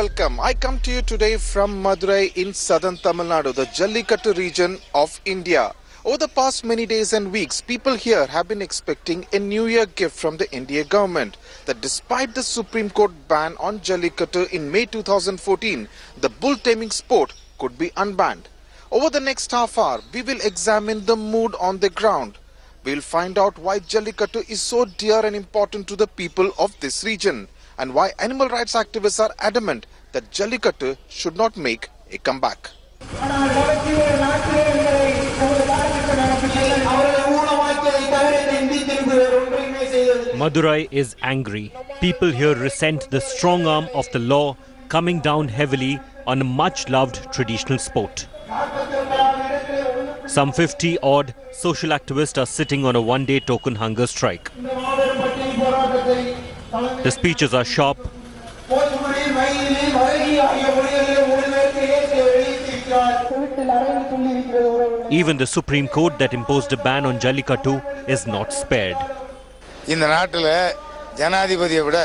welcome. I come to you today from Madurai in southern Tamil Nadu, the Jallikattu region of India. Over the past many days and weeks, people here have been expecting a New Year gift from the India government. That despite the Supreme Court ban on Jallikattu in May 2014, the bull taming sport could be unbanned. Over the next half hour, we will examine the mood on the ground. We will find out why Jallikattu is so dear and important to the people of this region, and why animal rights activists are adamant that Jallikattu should not make a comeback. Madurai is angry. People here resent the strong arm of the law coming down heavily on a much-loved traditional sport. Some 50-odd social activists are sitting on a one-day token hunger strike. The speeches are sharp. Even the Supreme Court that imposed a ban on Jallikattu is not spared. இந்த நாட்டில் ஜனாதிபதியை விட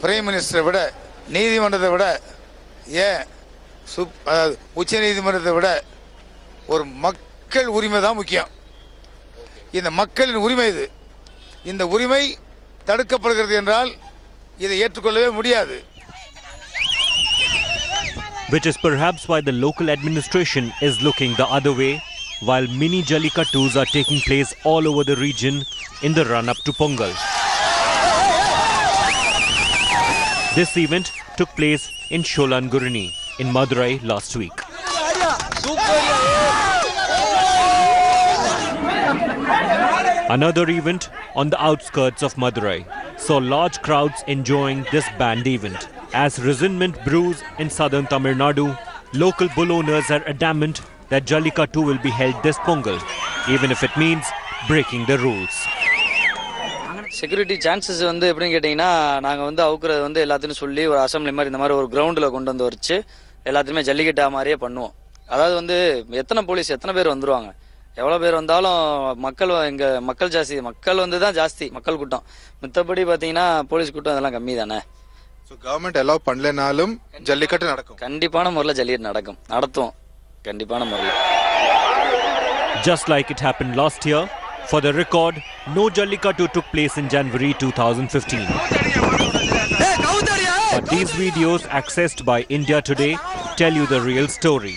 prime மினிஸ்டரை விட நீதிமன்றத்தை விட உச்ச நீதிமன்றத்தை விட ஒரு மக்கள் உரிமை தான் முக்கியம். இந்த மக்களின் உரிமை இது. இந்த உரிமை தடுக்கப்படுகிறது என்றால் இதை ஏற்றுக்கொள்ளவே முடியாது. Which is perhaps why the local administration is looking the other way, while mini Jallikattus are taking place all over the region in the run-up to Pongal. This event took place in Sholangurini in Madurai last week. Another event on the outskirts of Madurai saw large crowds enjoying this banned event. As resentment brews in southern Tamil Nadu, local bull owners are adamant that Jallikattu will be held this Pongal, even if it means breaking the rules. Security chances எப்படின்னு கேட்டிங்கன்னா நாங்கள் அவுக்குறது எல்லாத்தையும் சொல்லி ஒரு assembly மாதிரி இந்த மாதிரி ஒரு கிரவுண்டில் கொண்டு வந்து வச்சு எல்லாத்தையுமே ஜல்லிக்கட்டா மாதிரியே பண்ணுவோம். அதாவது எத்தனை போலீஸ் எத்தனை பேர் வந்துருவாங்க, எவ்வளோ பேர் வந்தாலும் மக்கள் எங்கள் மக்கள் ஜாஸ்தி, மக்கள் தான் ஜாஸ்தி, மக்கள் கூட்டம். மித்தபடி பார்த்தீங்கன்னா போலீஸ் கூட்டம் அதெல்லாம் கம்மி தானே. So government allow பண்ணலனாலும் ஜல்லிக்கட்டு நடக்கும். கண்டிப்பான முறையில் ஜல்லிக்கட்டு நடக்கும், நடத்தும் கண்டிப்பான முறையில். Just like it happened last year, for the record, no Jallikattu took place in January 2015. But these videos accessed by India Today tell you the real story.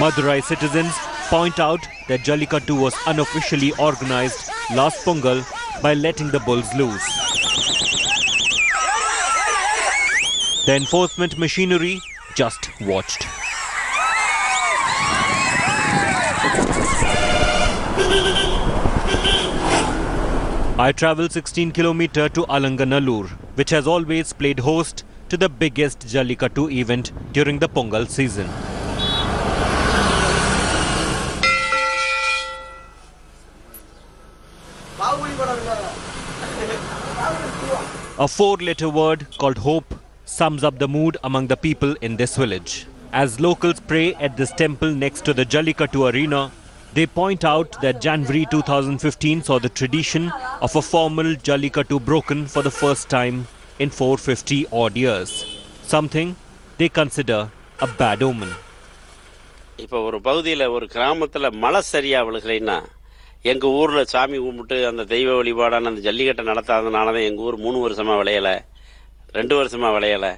Madurai citizens point out that Jallikattu was unofficially organized last Pongal by letting the bulls loose. The enforcement machinery just watched. I travelled 16 km to Alanganallur, which has always played host to the biggest Jallikattu event during the Pongal season. A 4-letter word called hope sums up the mood among the people in this village. As locals pray at this temple next to the Jallikattu arena, they point out that January 2015 saw the tradition of a formal Jallikattu broken for the first time in 450 odd years. Something they consider a bad omen. இப்போ ஒரு பகுதியில் ஒரு கிராமத்தில் மழை சரியாக விழுகலைன்னா எங்கள் ஊரில் சாமி கும்பிட்டு அந்த தெய்வ வழிபாடான அந்த ஜல்லிக்கட்டை நடத்தாதனால தான் எங்கள் ஊர் 3 வருஷமாக விளையலை, 2 வருஷமாக விளையலை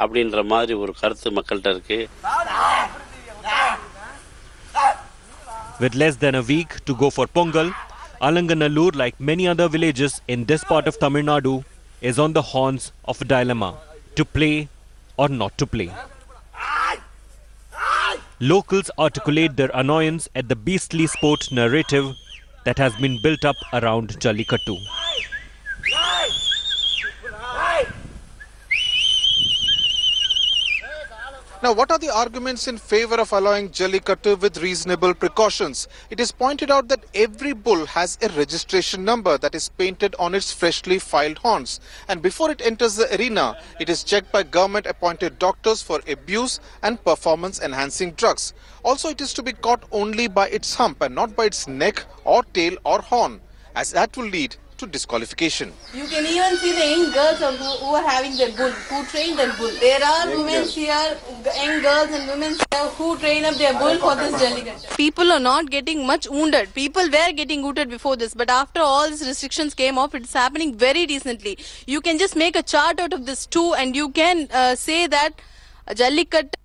அப்படின்ற மாதிரி ஒரு கருத்து மக்கள்கிட்ட இருக்கு. With less than a week to go for Pongal, Alanganallur, like many other villages in this part of Tamil Nadu, is on the horns of a dilemma: to play or not to play. Locals articulate their annoyance at the beastly sport narrative that has been built up around Jallikattu. Now, what are the arguments in favor of allowing Jallikattu with reasonable precautions? It is pointed out that every bull has a registration number that is painted on its freshly filed horns. And before it enters the arena, it is checked by government-appointed doctors for abuse and performance-enhancing drugs. Also, it is to be caught only by its hump and not by its neck or tail or horn, as that will lead to disqualification. You can even see the young girls who are having their bull, who train their bull. There are women here, young girls and women here who train up their bull for this Jallikattu. People are not getting much wounded. People were getting wounded before this, but after all these restrictions came off, it's happening very decently. You can just make a chart out of this too, and you can say that Jallikattu.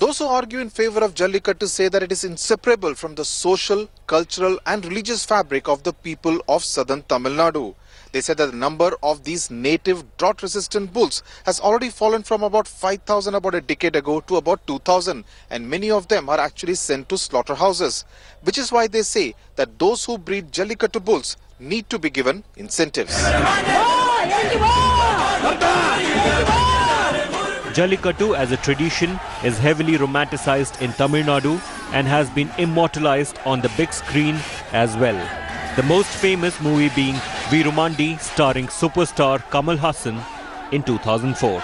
Those who argue in favor of Jallikattu say that it is inseparable from the social, cultural and religious fabric of the people of southern Tamil Nadu. They said that the number of these native drought-resistant bulls has already fallen from about 5,000 about a decade ago to about 2,000, and many of them are actually sent to slaughterhouses, which is why they say that those who breed Jallikattu bulls need to be given incentives. Jallikattu as a tradition is heavily romanticized in Tamil Nadu and has been immortalized on the big screen as well. The most famous movie being Virumandi starring superstar Kamal Hassan in 2004.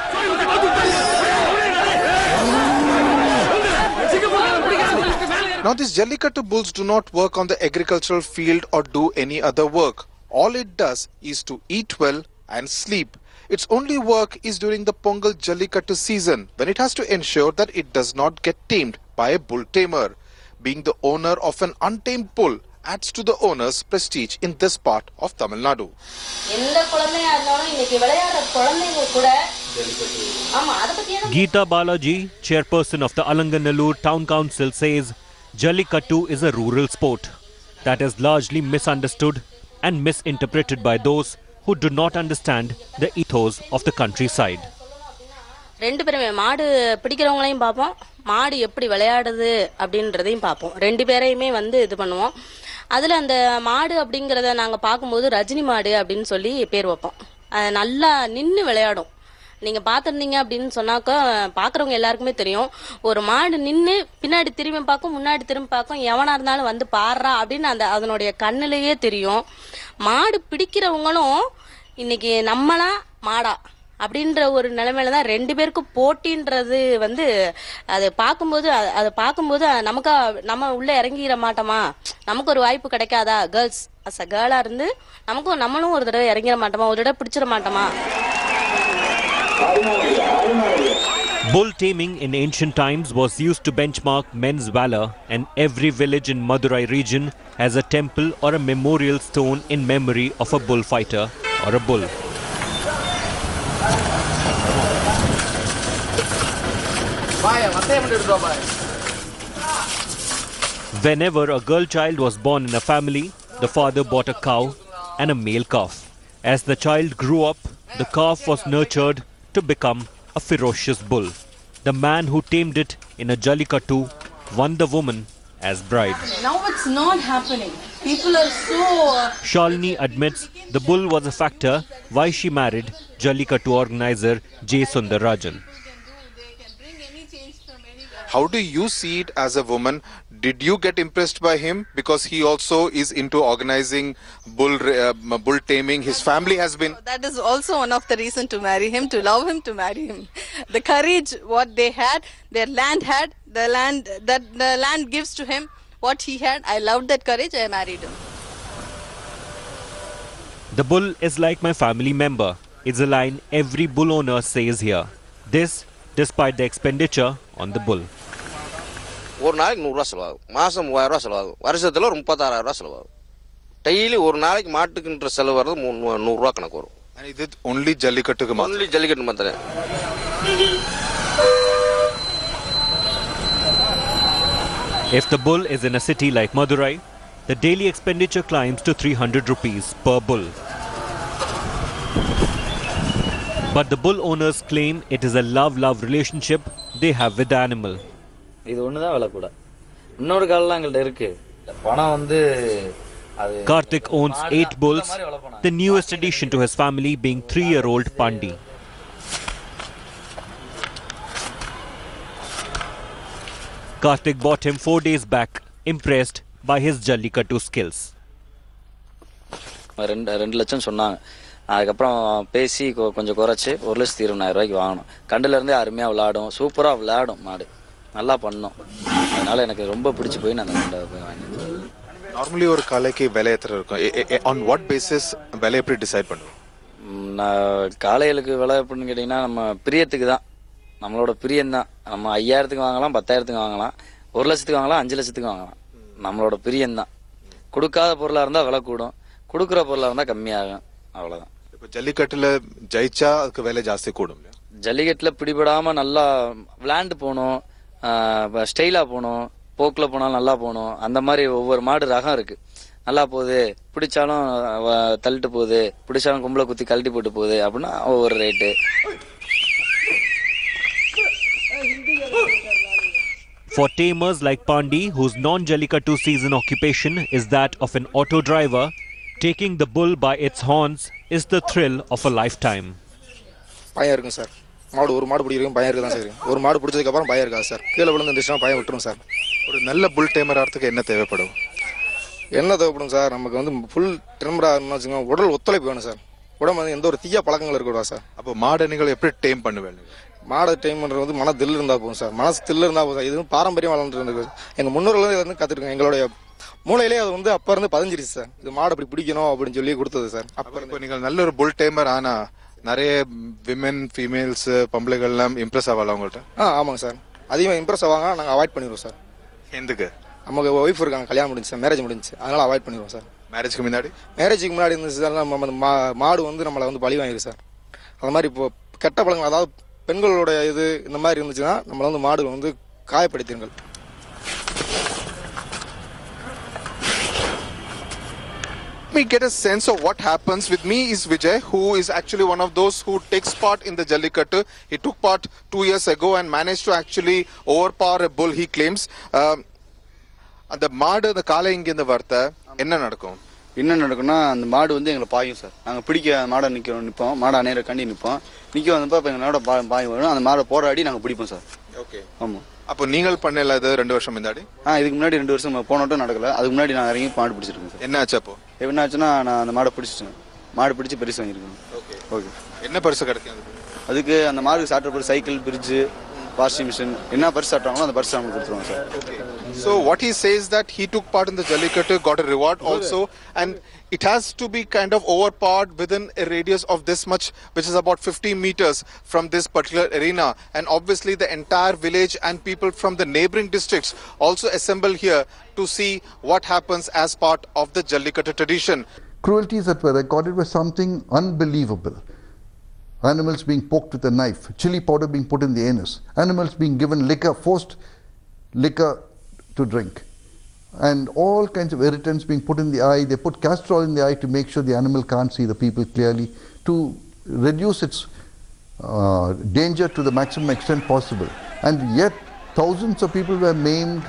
Now these Jallikattu bulls do not work on the agricultural field or do any other work. All it does is to eat well and sleep. Its only work is during the Pongal Jallikattu season, when it has to ensure that it does not get tamed by a bull tamer. Being the owner of an untamed bull adds to the owner's prestige in this part of Tamil Nadu. Geeta Balaji, chairperson of the Alanganallur Town Council, says Jallikattu is a rural sport that is largely misunderstood and misinterpreted by those who do not understand the ethos of the countryside. ரெண்டு பேருமே மாடு பிடிக்கிறவங்களையும் பார்ப்போம், மாடு எப்படி விளையாடுது அப்படின்றதையும் பார்ப்போம். ரெண்டு பேரையுமே வந்து இது பண்ணுவோம். அதில் அந்த மாடு அப்படிங்கிறத நாங்கள் பார்க்கும்போது ரஜினி மாடு அப்படின்னு சொல்லி பேர் வைப்போம். நல்லா நின்று விளையாடும். நீங்கள் பார்த்துருந்தீங்க அப்படின்னு சொன்னாக்கா பார்க்குறவங்க எல்லாருக்குமே தெரியும். ஒரு மாடு நின்று பின்னாடி திரும்பி பார்க்கும், முன்னாடி திரும்பி பார்க்கும், எவனாக இருந்தாலும் வந்து பாடுறா அப்படின்னு அதனுடைய கண்ணிலேயே தெரியும். மாடு பிடிக்கிறவங்களும் இன்னைக்கு நம்மளா மாடா அப்படின்ற ஒரு நிலைமையில தான் ரெண்டு பேருக்கும் போட்டின்றது வந்து அதை பார்க்கும்போது நம்ம உள்ள இறங்கிட மாட்டோமா, நமக்கு ஒரு வாய்ப்பு கிடைக்காதா, கேர்ள்ஸ் அஸ் அ கேர்ளா இருந்து நம்மளும் ஒரு தடவை இறங்கிட மாட்டோமா, ஒரு தடவை பிடிச்சிட மாட்டோமா. Bull taming in ancient times was used to benchmark men's valor, and every village in Madurai region has a temple or a memorial stone in memory of a bullfighter or a bull. Whenever a girl child was born in a family, the father bought a cow and a male calf. As the child grew up, the calf was nurtured to become a ferocious bull. The man who tamed it in a Jallikattu won the woman as bride. Now it's not happening. People are so... Shalini admits the bull was a factor why she married Jallikattu organizer J. Sundararajan. How do you see it as a woman? Did you get impressed by him because he also is into organizing bull taming? His family has been... That is also one of the reasons to marry him, to love him, to marry him. The courage what they had, their land had, the land gives to him what he had. I loved that courage. I married him. The bull is like my family member. It's a line every bull owner says here. This despite the expenditure on the bull. ஒரு நாளைக்கு 100 ரூபா செலவாகும், மாதம் 3000 ரூபா செலவாகும், வருஷத்தில் ஒரு 36000 ரூபா செலவாகும். டெய்லி ஒரு நாளைக்கு மாட்டுக்குன்ற செலவு வர்றது 100 ரூபா கணக்கு வரும். இது only Jallikattu மாத்திரம். only Jallikattu மாத்திரம். If the bull is in a city like Madurai, the daily expenditure climbs to 300 rupees per bull. But the bull owners claim it is a love-love relationship they have with the animal. இது ஒண்ணுதான் விலை கூட. இன்னொரு காலெல்லாம் எங்கள்கிட்ட இருக்கு. பணம் வந்து Karthik owns 8 bulls, the newest addition to his family being 3-year-old Pandi. Karthik bought him 4 days back, impressed by his Jallikattu skills. 2 லட்சம் சொன்னாங்க. அதுக்கப்புறம் பேசி கொஞ்சம் குறைச்சி 1,20,000 ரூபாய்க்கு வாங்கணும். கண்டுல இருந்தே அருமையா விளையாடும், சூப்பரா விளையாடும் மாடு. நல்லா பண்ணோம். அதனால் எனக்கு ரொம்ப பிடிச்சி போய் நான் அந்த போய் வாங்கினேன். நார்மலி ஒரு காளைக்கு விலை எத்தனை இருக்கும்? ஆன் வாட் பேசிஸ் விலை எப்படி டிசைட் பண்ணுவோம்? நான் காளைகளுக்கு விலை எப்படின்னு கேட்டிங்கன்னா நம்ம பிரியத்துக்கு தான், நம்மளோட பிரியம்தான். நம்ம 5000க்கு வாங்கலாம், 10,000க்கு வாங்கலாம், 1 லட்சத்துக்கு வாங்கலாம், 5 லட்சத்துக்கு வாங்கலாம். நம்மளோட பிரியம்தான். கொடுக்காத பொருளாக இருந்தால் விலை கூடும், கொடுக்குற பொருளாக இருந்தால் கம்மியாகும், அவ்வளோதான். இப்போ ஜல்லிக்கட்டில் ஜெயிச்சா அதுக்கு விலை ஜாஸ்தி கூடும். ஜல்லிக்கட்டில் பிடிபடாமல் நல்லா விளையாண்டு போகணும், ஸ்டைலாக போகணும், போக்கில் போனாலும் நல்லா போகணும். அந்த மாதிரி ஒவ்வொரு மாடு ரகம் இருக்குது. நல்லா போகுது, பிடிச்சாலும் தள்ளிட்டு போகுது, பிடிச்சாலும் கும்பலை குத்தி கழட்டி போட்டு போகுது அப்படின்னா ஒவ்வொரு rate. For tamers like Pandi, whose non-Jallikattu season occupation is that of an auto driver, taking the bull by its horns is the thrill of a lifetime. பயம் இருக்கும் சார். மாடு ஒரு மாடு பிடிக்கிறதுக்கும் பயம் இருக்குது தான் சார். ஒரு மாடு பிடிச்சதுக்கப்புறம் பயம் இருக்காது சார். கீழே விழுந்து இருந்துச்சுன்னா பயம் விட்டுரும் சார். ஒரு நல்ல புல் டேமர் ஆகிறதுக்கு என்ன தேவைப்படும்? என்ன தேவைப்படும் சார்? நமக்கு வந்து ஃபுல் ட்ரிம்மராக இருக்கணும்னு வச்சுக்கோங்க, உடல் ஒத்துழைப்பு வேணும் சார். உடம்பு வந்து எந்த ஒரு தீய பழக்கங்கள் இருக்கக்கூடாது சார். அப்போ மாடை நீங்கள் எப்படி டேம் பண்ணுவேன்? மாடை டைம் பண்ணுறது வந்து மன தில்லு இருந்தால் போகும் சார். மனசு தில்லு இருந்தால் போகும் சார். இது பாரம்பரியம் வளர்ந்துருக்கு. எங்கள் முன்னோர்கள் இதை வந்து கற்றுருக்கோங்க. எங்களுடைய மூளையிலே அது வந்து அப்போ இருந்து பதிஞ்சிருச்சு சார். இது மாடு அப்படி பிடிக்கணும் அப்படின்னு சொல்லி கொடுத்தது சார். அப்போ இப்போ நீங்கள் நல்ல ஒரு புல் டேமர் ஆனால் நிறைய விமென் ஃபீமேல்ஸ் பொம்பளைகள்லாம் இம்ப்ரெஸ் ஆகலாம் உங்கள்கிட்ட? ஆமாங்க சார். அதிகமாக இம்ப்ரெஸ் ஆவாங்க, நாங்கள் அவாய்ட் பண்ணிடுவோம் சார். எதுக்கு? நமக்கு ஒய்ஃப் இருக்காங்க, கல்யாணம் முடிஞ்சு சார், மேரேஜ் முடிஞ்சு, அதனால் அவாய்ட் பண்ணிடுவோம் சார். மேரேஜுக்கு முன்னாடி இருந்துச்சு சார். நம்ம மாடு வந்து நம்மளை வந்து பழி வாங்கிடும் சார். அது மாதிரி இப்போ கெட்ட பழங்கள், அதாவது பெண்களுடைய இது இந்த மாதிரி இருந்துச்சுன்னா நம்மளை வந்து மாடுகள் வந்து காயப்படுத்திருங்கள். Let me get a sense of what happens. With me is Vijay, who is actually one of those who takes part in the Jallikattu. He took part 2 years ago and managed to actually overpower a bull, he claims. அந்த மாடு அந்த காலை இங்கேருந்து வரத்த என்ன நடக்கும்? என்ன நடக்கும்னா அந்த மாடு வந்து எங்களை பாயும் சார். நாங்கள் பிடிக்க மாடை நிற்போம், மாடை அணையிற கண்டி நிற்போம். நிற்க வந்தப்போ இப்போ எங்களோட பாய் வரும், அந்த மாடை போராடி நாங்கள் பிடிப்போம் சார். ஓகே. ஆமாம். அப்போ நீங்கள் பண்ணல அது 2 வருஷம் முன்னாடி? இதுக்கு முன்னாடி 2 வருஷம் போனோட்டும் நடக்கல. அதுக்கு முன்னாடி நான் இறங்கி மாடு பிடிச்சிருக்கேன் சார். என்ன ஆச்சு அப்போ? என்ன ஆச்சுன்னா நான் அந்த மாடை பிடிச்சிட்டேன். மாடு பிடிச்சி பரிசு வாங்கியிருக்கேன். Okay okay. என்ன பரிசு கிடைக்கும் அதுக்கு? அந்த மாடுக்கு சாப்பிட்ற சைக்கிள், பிரிட்ஜு, வாஷிங் மிஷின், என்ன பரிசு சாப்பிட்டாங்களோ அந்த பரிசு அவங்க கொடுத்துருவாங்க sir. Okay. So what he says that he took part in the Jallikattu, got a reward also, and it has to be kind of overpowered within a radius of this much, which is about 50 meters from this particular arena. And obviously the entire village and people from the neighboring districts also assemble here to see what happens as part of the Jallikattu tradition. Cruelties that were recorded were something unbelievable. Animals being poked with a knife, chili powder being put in the anus, animals being given liquor, forced liquor to drink, and all kinds of irritants being put in the eye. They put castor oil in the eye to make sure the animal can't see the people clearly, to reduce its danger to the maximum extent possible. And yet thousands of people were maimed,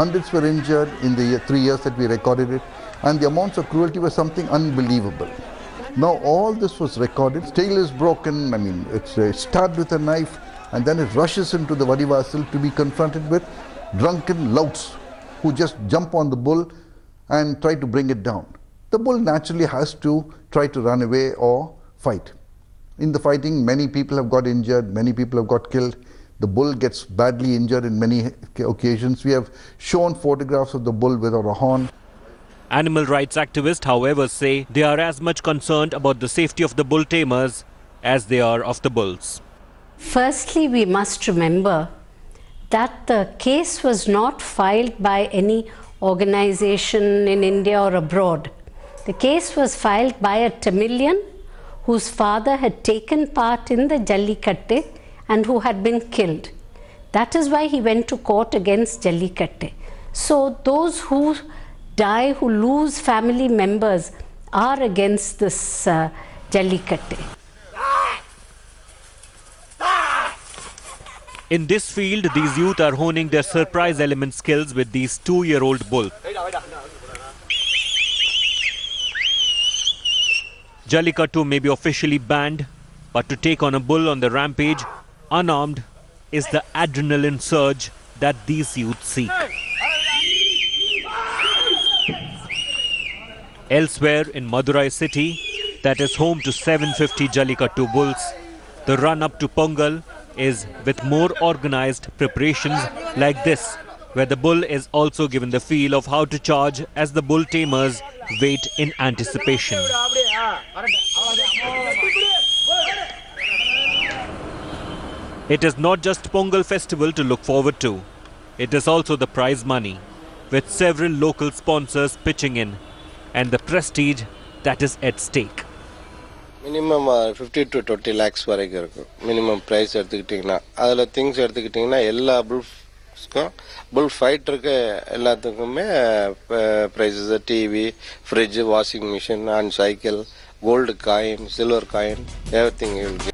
hundreds were injured in the 3 years that we recorded it, and the amounts of cruelty were something unbelievable. Now all this was recorded. Tail is broken, it's stabbed with a knife, and then it rushes into the Vadivasil to be confronted with drunken louts who just jump on the bull and try to bring it down. The bull naturally has to try to run away or fight. In the fighting, many people have got injured, many people have got killed. The bull gets badly injured in many occasions. We have shown photographs of the bull without a horn. Animal rights activists, however, say they are as much concerned about the safety of the bull tamers as they are of the bulls. Firstly, we must remember that the case was not filed by any organization in India or abroad. The case was filed by a Tamilian whose father had taken part in the Jallikattu and who had been killed. That is why he went to court against Jallikattu. So those who die, who lose family members, are against this Jallikattu. In this field, these youth are honing their surprise element skills with these 2-year-old bulls. Jallikattu may be officially banned, but to take on a bull on the rampage, unarmed, is the adrenaline surge that these youth seek. Elsewhere in Madurai city, that is home to 750 Jallikattu bulls, the run up to Pongal is with more organized preparations like this, where the bull is also given the feel of how to charge as the bull tamers wait in anticipation. It is not just Pongal festival to look forward to. It is also the prize money, with several local sponsors pitching in, and the prestige that is at stake. Minimum 50 to 20 lakhs வரைக்கும் இருக்கும் minimum price எடுத்துக்கிட்டிங்கன்னா அதில் things எடுத்துக்கிட்டிங்கன்னா எல்லா புல் ஃபைட்டருக்கு எல்லாத்துக்குமே prizes TV fridge washing machine and cycle gold coin silver coin everything you will get.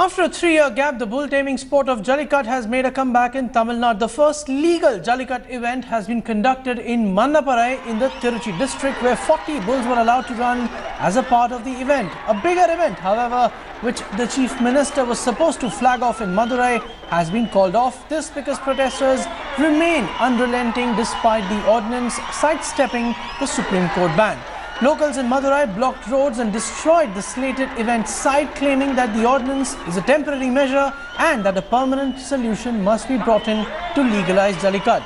After a 3-year gap, the bull taming sport of Jallikattu has made a comeback in Tamil Nadu. The first legal Jallikattu event has been conducted in Mannaparai in the Tiruchi district, where 40 bulls were allowed to run as a part of the event. A bigger event, however, which the Chief Minister was supposed to flag off in Madurai, has been called off. This because protesters remain unrelenting despite the ordinance sidestepping the Supreme Court ban. Locals in Madurai blocked roads and destroyed the slated event site, claiming that the ordinance is a temporary measure and that a permanent solution must be brought in to legalize Jallikattu.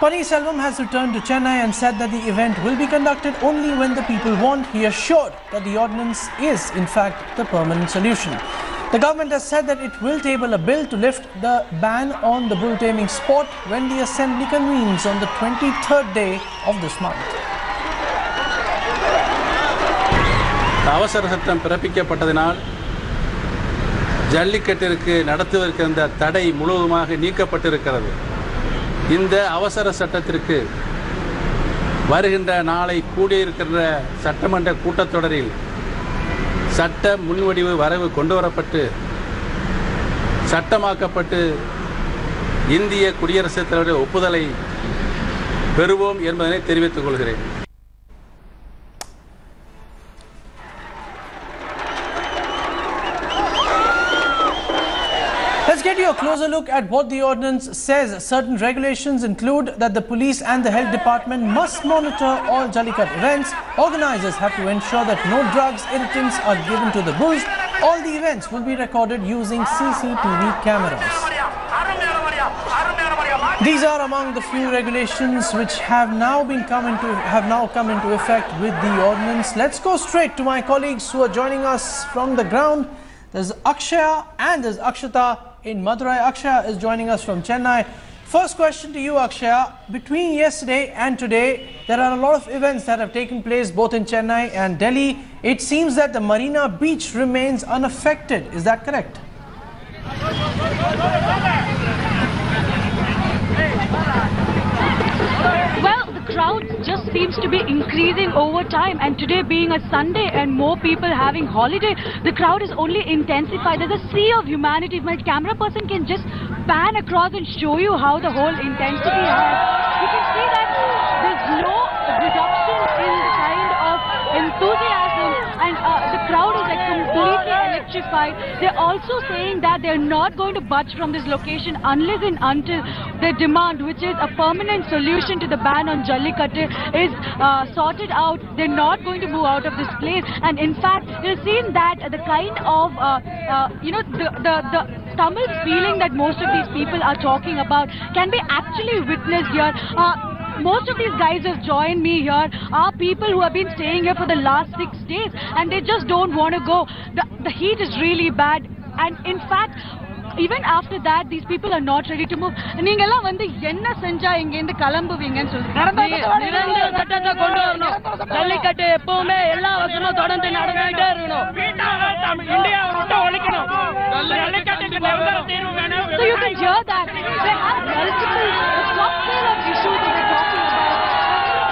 Manish has returned to Chennai and said that the event will be conducted only when the people want. He assured that the ordinance is in fact the permanent solution. The government has said that it will table a bill to lift the ban on the bull taming sport when the assembly convenes on the 23rd day of this month. அவசர சட்டம் பிறப்பிக்கப்பட்டதினால் ஜல்லிக்கட்டிற்கு நடத்துவதற்கு அந்த தடை முழுவதுமாக நீக்கப்பட்டிருக்கிறது. இந்த அவசர சட்டத்திற்கு வருகின்ற நாளை கூடியிருக்கின்ற சட்டமன்ற கூட்டத்தொடரில் சட்ட முன்வடிவு வரவு கொண்டு வரப்பட்டு சட்டமாக்கப்பட்டு இந்திய குடியரசுத் தலைவருடைய ஒப்புதலை பெறுவோம் என்பதனை தெரிவித்துக் கொள்கிறேன். Let's get you a closer look at what the ordinance says. Certain regulations include that the police and the health department must monitor all Jallikattu events. Organizers have to ensure that no drugs, irritants are given to the bulls. All the events will be recorded using CCTV cameras. These are among the few regulations which have now come into effect with the ordinance. Let's go straight to my colleagues who are joining us from the ground. There's Akshaya and there's Akshita in Madurai. Akshaya is joining us from Chennai. First question to you, Akshaya. Between yesterday and today, there are a lot of events that have taken place both in Chennai and Delhi. It seems that the Marina Beach remains unaffected. Is that correct? Well, the crowd just seems to be increasing over time, and today being a Sunday and more people having holiday, the crowd is only intensified. There's a sea of humanity. My camera person can just pan across and show you how the whole intensity has. You can see that there's no reduction in the kind of enthusiasm, and the crowd is like completely electrified. They're also saying that they're not going to budge from this location unless and until their demand, which is a permanent solution to the ban on Jallikattu, is sorted out. They're not going to move out of this place. And in fact, you've seen that the kind of the Tamil feeling that most of these people are talking about can be actually witnessed here. Most of these guys who have joined me here are people who have been staying here for the last 6 days, and they just don't want to go. The heat is really bad, and in fact, even after that, these people are not ready to move. நீங்கெல்லாம் வந்து என்ன செஞ்சா இங்க இருந்து கிளம்புவீங்கன்னு சொல்லுங்க. நிரந்தர சட்டத்தை கொண்டு வரணும். ஜல்லிக்கட்டு எப்பவுமே எல்லா வருஷமும் தொடர்ந்து நடந்துட்டே இருக்கணும். இந்தியாவை விட்டு ஒழிக்கணும். ஜல்லிக்கட்டுக்கு நிரந்தர தீர்வு வேணும். So you can hear that they have multiple cocktail of issues that they're talking about.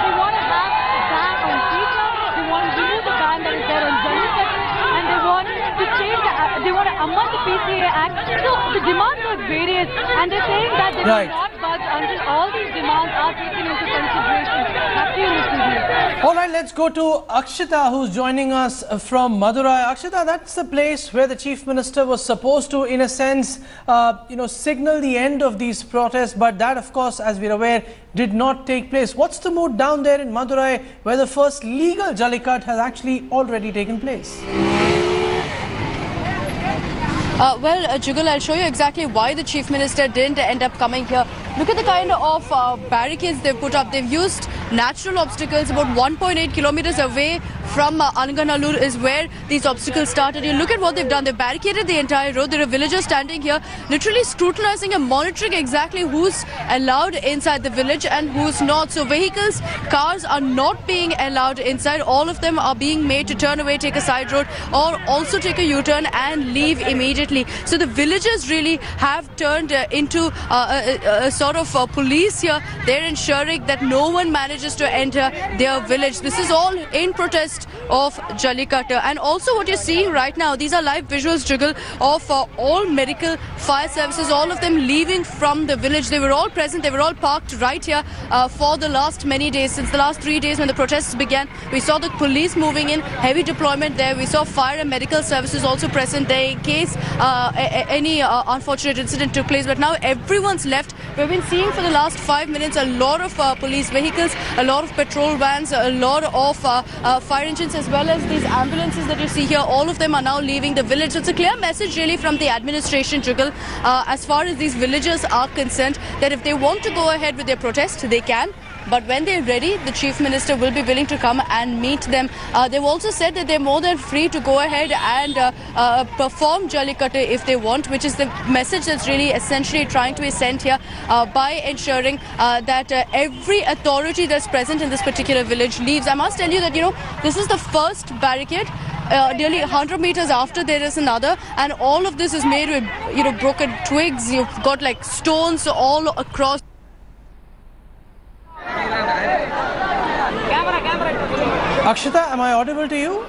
They want to have a ban on pizza. They want to remove the ban that is there on Jallikattu, and they want to change they want to amend the PCA Act. So the demands are various, and they're saying that they will not budge until all these demands are taken into consideration. Back to you, Mr. All right, let's go to Akshita, who's joining us from Madurai. Akshita, that's the place where the Chief Minister was supposed to, in a sense, signal the end of these protests, but that, of course, as we're aware, did not take place. What's the mood down there in Madurai, where the first legal Jallikattu has actually already taken place? Jugal, I'll show you exactly why the Chief Minister didn't end up coming here. Look at the kind of barricades they've put up. They've used natural obstacles. About 1.8 kilometers away from Alanganallur is where these obstacles started. You look at what they've done. They've barricaded the entire road. There are villagers standing here, literally scrutinizing and monitoring exactly who's allowed inside the village and who's not. So vehicles, cars are not being allowed inside. All of them are being made to turn away, take a side road, or also take a U-turn and leave immediately. So the villagers really have turned into a sort of police here. They're ensuring that no one manages to enter their village. This is all in protest of Jallikattu. And also what you're seeing right now, these are live visuals, Jugal, of all medical fire services, all of them leaving from the village. They were all present, they were all parked right here for the last many days. Since the last 3 days when the protests began, we saw the police moving in, heavy deployment there. We saw fire and medical services also present there in case any unfortunate incident took place. But now everyone's left. We've been seeing for the last 5 minutes a lot of police vehicles, a lot of patrol vans, a lot of fire engines, as well as these ambulances that you see here. All of them are now leaving the village. So it's a clear message really from the administration, Jugal, as far as these villagers are concerned, that if they want to go ahead with their protest, they can. But when they're ready, the Chief Minister will be willing to come and meet them. They've also said that they're more than free to go ahead and perform Jallikattu if they want, which is the message that's really essentially trying to be sent here by ensuring that every authority that's present in this particular village leaves. I must tell you that, this is the first barricade. Nearly 100 meters after there is another, and all of this is made with, broken twigs. You've got like stones all across. Akshita, am I audible to you?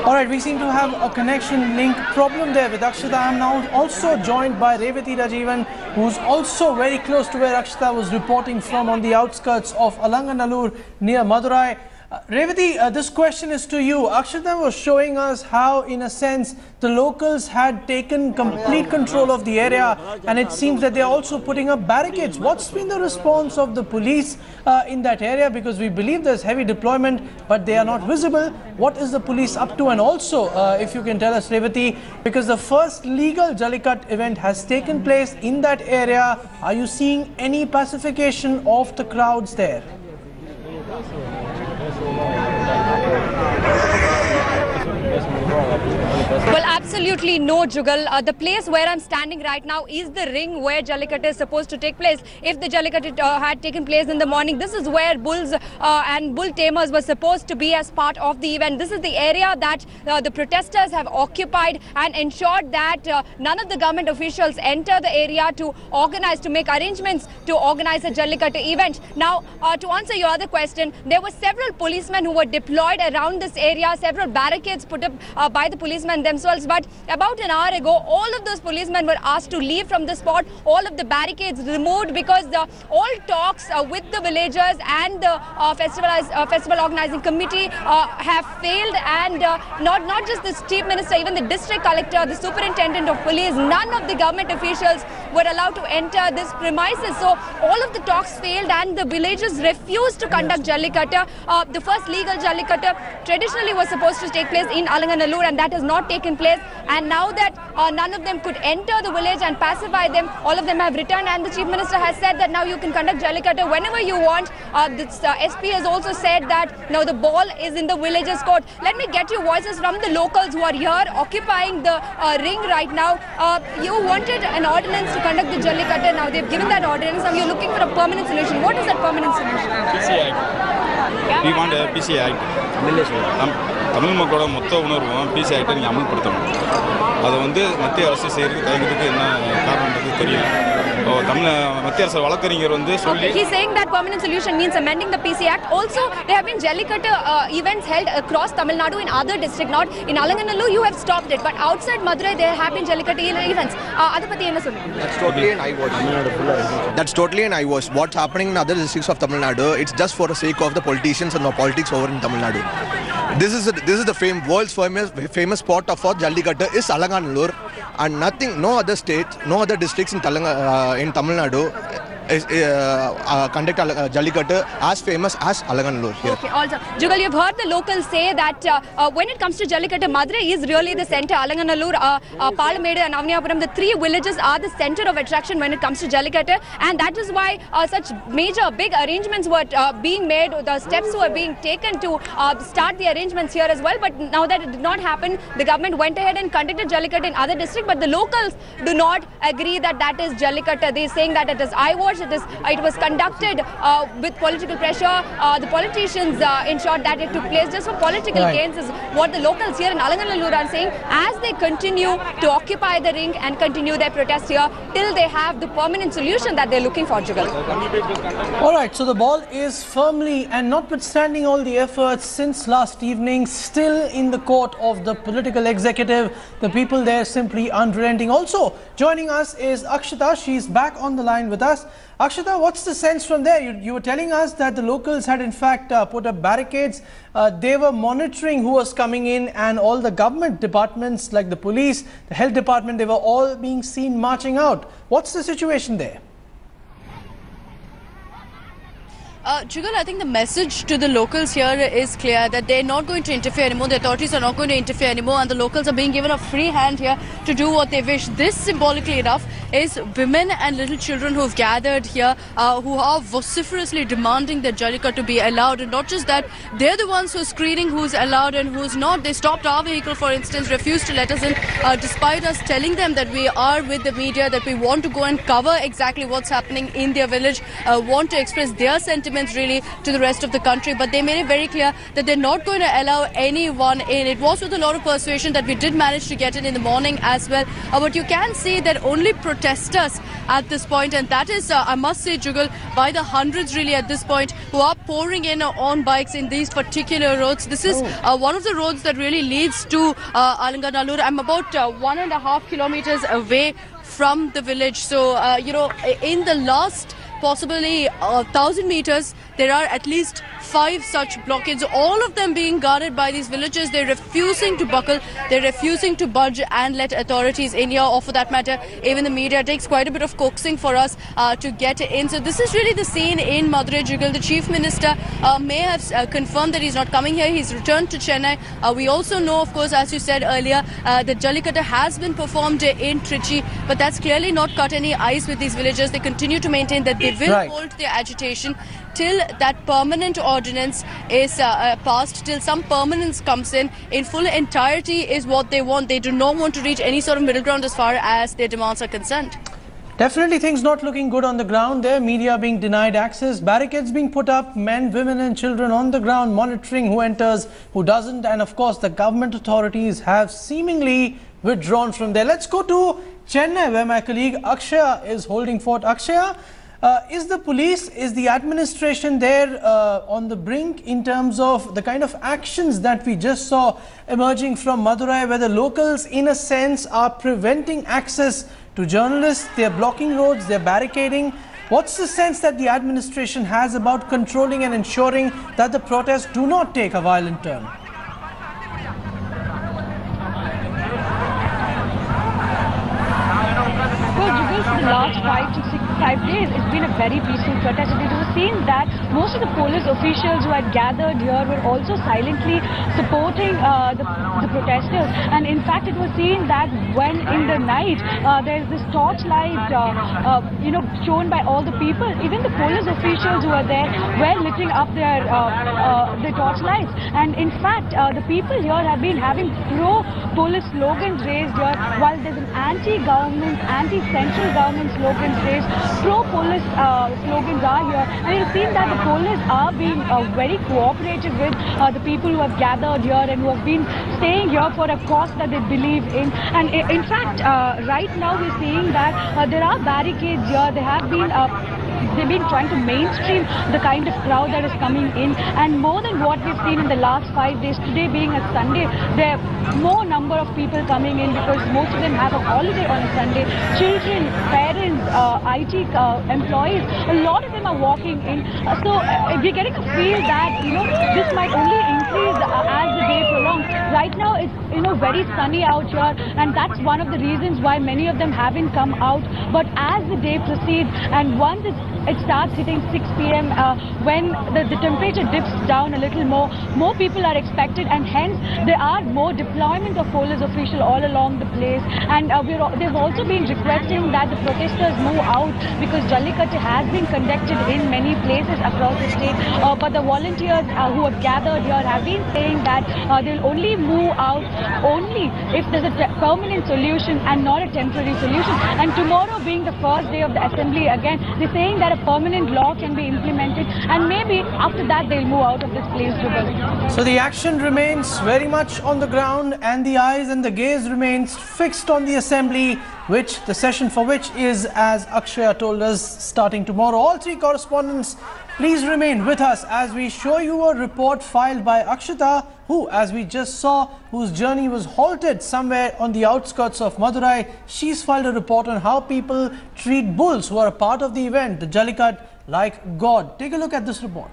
Alright, we seem to have a connection link problem there with Akshita. I'm now also joined by Revati Rajivan, who's also very close to where Akshita was reporting from, on the outskirts of Alanganallur near Madurai. Revati, this question is to you. Akshita was showing us how, in a sense, the locals had taken complete control of the area, and it seems that they're also putting up barricades. What's been the response of the police in that area? Because we believe there's heavy deployment, but they are not visible. What is the police up to? And also, if you can tell us, Revati, because the first legal Jallikattu event has taken place in that area, are you seeing any pacification of the crowds there? Well, absolutely no, Jugal. The place where I'm standing right now is the ring where Jallikattu is supposed to take place. If the Jallikattu had taken place in the morning, this is where bulls and bull tamers were supposed to be as part of the event. This is the area that the protesters have occupied and ensured that none of the government officials enter the area to make arrangements to organize a Jallikattu event. Now, to answer your other question, there were several policemen who were deployed around this area, several barricades put up by the policemen themselves. But about an hour ago, all of those policemen were asked to leave from the spot, all of the barricades removed, because all talks with the villagers and the festival organizing committee have failed, and not just the chief minister, even the district collector, the superintendent of police, none of the government officials were allowed to enter this premises. So all of the talks failed and the villagers refused to conduct Jallikattu. The first legal Jallikattu traditionally was supposed to take place in Alanganallur, and that has not taken place. And now that none of them could enter the village and pacify them, all of them have returned, and the chief minister has said that now you can conduct Jallikattu whenever you want. SP has also said that now the ball is in the villagers' court. Let me get your voices from the locals who are here occupying the ring right now. You wanted an ordinance to conduct the Jallikattu. Now they've given that ordinance. Now you're looking for a permanent solution. What is that permanent solution? PCI. We want a PCI. Tamil மக்களோட மொத்த உணர்வும் PC ஆக்டை நீங்கள் அமல்படுத்தணும். அதை மத்திய அரசு செய்யறதுக்கு தயங்குறதுக்கு என்ன காரணம்ன்றது தெரியல. மத்திய அரசு வழக்கறிஞர் சொல்லி He's saying that permanent solution means amending the PC Act. Also, there have been Jallikattu events held across Tamil Nadu in other districts. Not in Alanganallur, you have stopped it, but outside Madurai, there have been Jallikattu events. Adha pathi enna solreenga? That's totally an eyewash. That's totally an eyewash. What's happening in other districts of Tamil Nadu, it's just for the sake of the politicians and the politics over in Tamil Nadu. This is the world's famous spot for Jallikattu is Alanganallur, and no other state, no other districts in Tamil Nadu conduct Jallikattu as famous as Alaganallur here. Okay, also, Jugal, you've heard the locals say that when it comes to Jallikattu, Madurai is really the center. Alanganallur, Palamedu and Avniyapuram, the three villages are the center of attraction when it comes to Jallikattu, and that is why such major, big arrangements were being made, the steps were being taken to start the arrangements here as well. But now that it did not happen, the government went ahead and conducted Jallikattu in other districts, but the locals do not agree that that is Jallikattu. They are saying that it is eyewash, it was conducted with political pressure. The politicians ensured that it took place just for political gains, is what the locals here in Alanganallur are saying, as they continue to occupy the ring and continue their protest here till they have the permanent solution that they're looking for, Jugal. Alright, so the ball is firmly, and notwithstanding all the efforts since last evening, still in the court of the political executive. The people there simply unrelenting. Also joining us is Akshita. She's back on the line with us. Akshita, what's the sense from there? You were telling us that the locals had in fact put up barricades. They were monitoring who was coming in, and all the government departments like the police, the health department, they were all being seen marching out. What's the situation there? Jugal, I think the message to the locals here is clear, that they're not going to interfere anymore. The authorities are not going to interfere anymore, and the locals are being given a free hand here to do what they wish. This, symbolically enough, is women and little children who've gathered here, who are vociferously demanding that Jallikattu to be allowed. And not just that, they're the ones who are screening who's allowed and who's not. They stopped our vehicle, for instance, refused to let us in, despite us telling them that we are with the media, that we want to go and cover exactly what's happening in their village, want to express their sentiments really to the rest of the country. But they made it very clear that they're not going to allow anyone in. It was with a lot of persuasion that we did manage to get in the morning as well. But you can see that only protesters at this point, and that is, I must say, Jugal, by the hundreds really at this point, who are pouring in on bikes in these particular roads. This is one of the roads that really leads to Alanganallur. I'm about 1.5 kilometers away from the village. So, in the last possibly 1,000 meters, there are at least 5 such blockades, all of them being guarded by these villagers. They're refusing to buckle, they're refusing to budge and let authorities in here, or for that matter, even the media. It takes quite a bit of coaxing for us to get in. So this is really the scene in Madurai, Jugal. The Chief Minister may have confirmed that he's not coming here. He's returned to Chennai. We also know, of course, as you said earlier, that Jallikattu has been performed in Trichy, but that's clearly not cut any ice with these villagers. They continue to maintain that they will hold their agitation till that permanent ordinance is passed, till some permanence comes in full entirety is what they want. They do not want to reach any sort of middle ground as far as their demands are concerned. Definitely things not looking good on the ground there. Media being denied access, barricades being put up, men, women and children on the ground monitoring who enters, who doesn't, and of course the government authorities have seemingly withdrawn from there. Let's go to Chennai, where my colleague Akshaya is holding fort. Akshaya, is the police, is the administration there on the brink in terms of the kind of actions that we just saw emerging from Madurai, where the locals in a sense are preventing access to journalists, they're blocking roads, they're barricading? What's the sense that the administration has about controlling and ensuring that the protests do not take a violent turn? For the last 5 days, it's been a very peaceful protest. It was seen that most of the police officials who had gathered here were also silently supporting the protesters. And in fact, it was seen that when in the night there's this torchlight, shown by all the people. Even the police officials who were there were lighting up their torchlights. And in fact, the people here have been having pro-police slogans raised here, while there's an anti-government, anti-central government slogans raised. Pro-police slogans are here, and it seems that the police are being very cooperative with the people who have gathered here and who have been staying here for a cause that they believe in. And in fact, right now we're seeing that there are barricades here. They've been trying to mainstream the kind of crowd that is coming in, and more than what we've seen in the last 5 days, today being a Sunday, there are more number of people coming in because most of them have a holiday on a Sunday. Children, parents, IT employees, a lot of them are walking in. So we're getting a feel that this might only increase increase as the day prolongs. Right now it's very sunny out here, and that's one of the reasons why many of them haven't come out. But as the day proceeds and once it starts hitting 6 p.m. When the temperature dips down a little more people are expected, and hence there are more deployment of police officials all along the place. And they've also been requesting that the protesters move out because Jallikattu has been conducted in many places across the state. But the volunteers who have gathered here have been saying that they'll only move out only if there's a permanent solution and not a temporary solution. And tomorrow being the first day of the assembly again, they're saying that a permanent law can be implemented, and maybe after that they'll move out of this place. So the action remains very much on the ground, and the eyes and the gaze remains fixed on the assembly, which the session for which is, as Akshaya told us, starting tomorrow. All three correspondents, please remain with us as we show you a report filed by Akshita, who, as we just saw, whose journey was halted somewhere on the outskirts of Madurai. She's filed a report on how people treat bulls who are a part of the event, the Jallikattu, like God. Take a look at this report.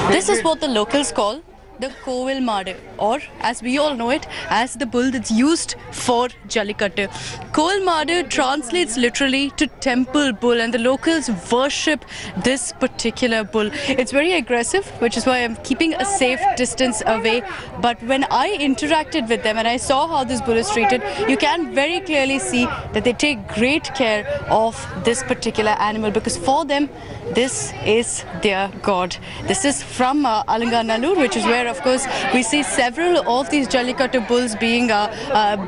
This is what the locals call the Kovil Madu, or as we all know it, as the bull that's used for Jallikattu. Kovil Madu translates literally to temple bull, and the locals worship this particular bull. It's very aggressive, which is why I'm keeping a safe distance away. But when I interacted with them and I saw how this bull is treated, you can very clearly see that they take great care of this particular animal, because for them, this is their god. This is from Alanganallur, which is where, of course, we see several of these Jallikattu bulls being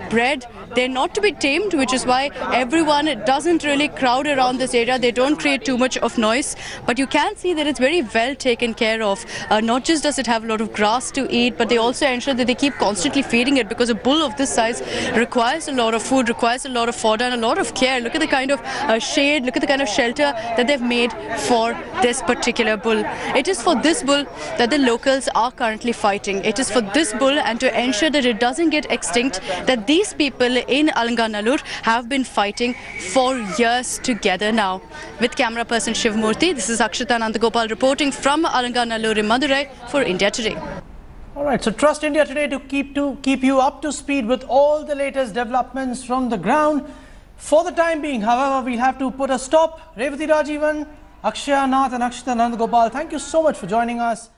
bred. They're not to be tamed, which is why everyone doesn't really crowd around this area. They don't create too much of noise, but you can see that it's very well taken care of. Not just does it have a lot of grass to eat, but they also ensure that they keep constantly feeding it, because a bull of this size requires a lot of food, requires a lot of fodder and a lot of care. Look at the kind of shade, look at the kind of shelter that they've made for this particular bull. It is for this bull that the locals are currently fighting. It is for this bull, and to ensure that it doesn't get extinct, that these people in Alanganallur have been fighting for years together now. With camera person Shiv Murthy, this is Akshita Nandagopal reporting from Alanganallur in Madurai for India Today. Alright, so trust India Today to keep you up to speed with all the latest developments from the ground. For the time being, however, we'll have to put a stop. Revati Rajivan, Akshaya Nath and Akshita Nandagopal, thank you so much for joining us.